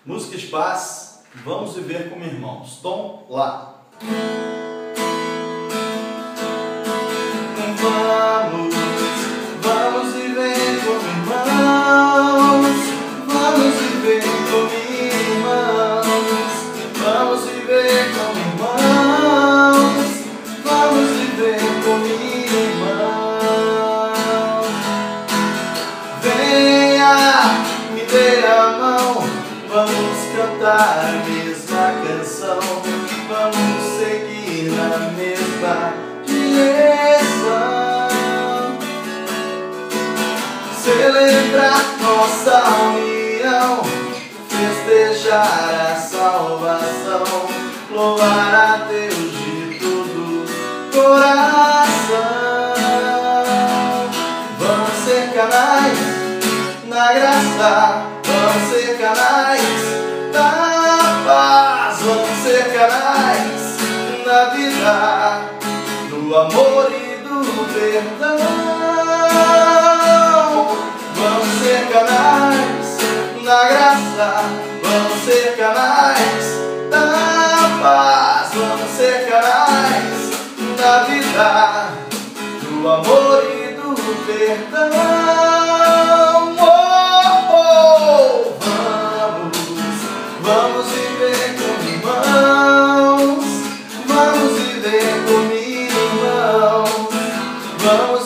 Música de paz, vamos viver como irmãos. Tom Lá. Vamos viver como irmãos. Vamos viver como irmãos. Vamos viver como irmãos. Vamos viver como irmãos. Venha, me dê a mão. Vamos cantar a mesma canção. Vamos seguir na mesma direção. Celebrar nossa união, festejar a salvação, louvar a Deus de todo coração. Vamos ser canais na graça, vamos ser canais da paz, vamos ser canais na vida, do amor e do perdão. Vamos ser canais na graça, vamos ser canais da paz, vamos ser canais na vida, do amor e do perdão. Vamos viver como irmãos, vamos viver como irmãos, vamos